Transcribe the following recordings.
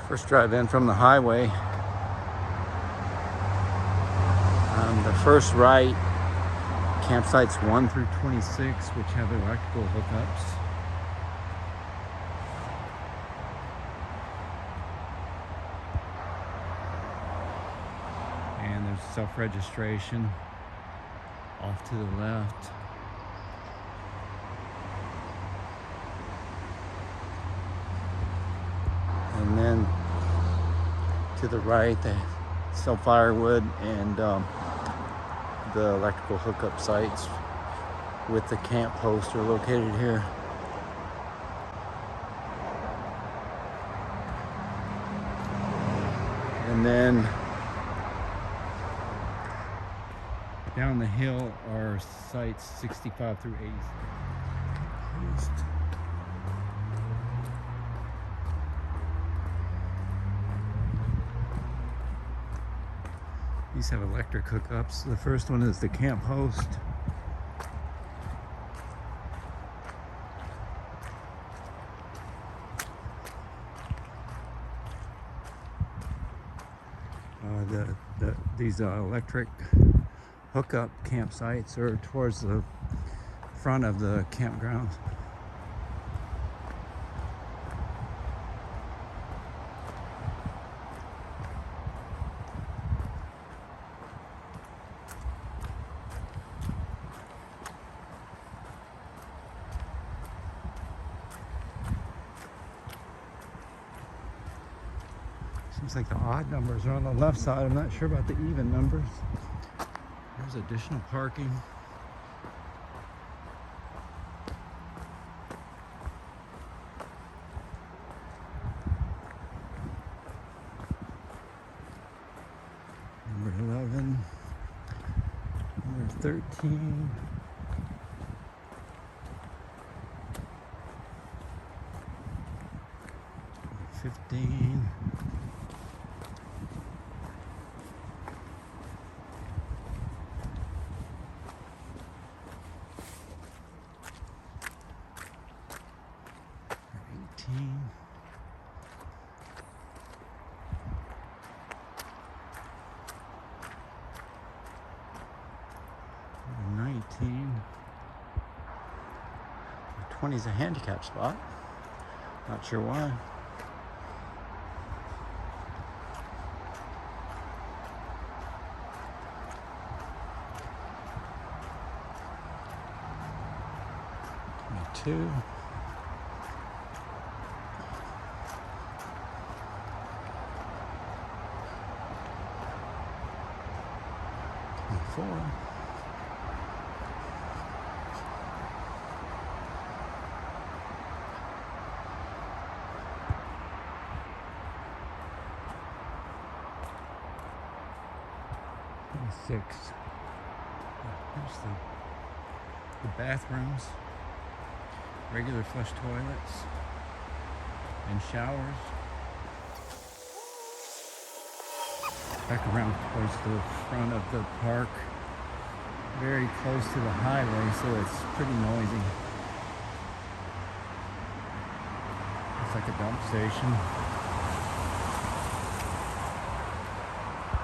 First drive in from the highway. The first right, campsites 1 through 26, which have electrical hookups. And there's self-registration off to the left. And then to the right, they sell firewood and the electrical hookup sites with the camp post are located here. And then down the hill are sites 65 through 80. These have electric hookups. The first one is the camp host. These electric hookup campsites are towards the front of the campground. Seems like the odd numbers are on the left side. I'm not sure about the even numbers. There's additional parking. Number 11, number 13. Number 15. Number 19. 20 is a handicap spot. Not sure why. Two. 24. 26. Here's the bathrooms, regular flush toilets, and showers. Back around towards the front of the park, very close to the highway, so it's pretty noisy. It's like a dump station.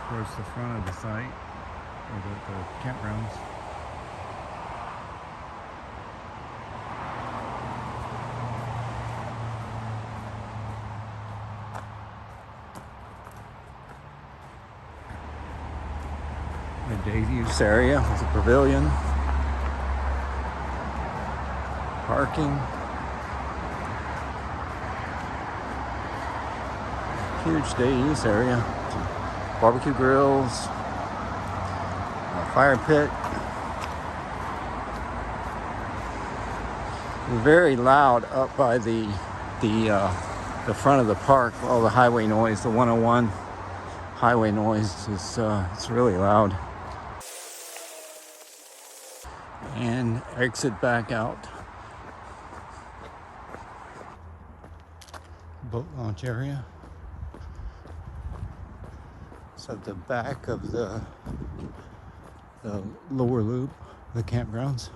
Towards the front of the site, or the campgrounds. The day use area with a pavilion, parking, huge day use area, barbecue grills, a fire pit. Very loud up by the front of the park. All the highway noise, the 101 highway noise is it's really loud. And exit back out. Boat launch area. It's at the back of the lower loop, the campgrounds.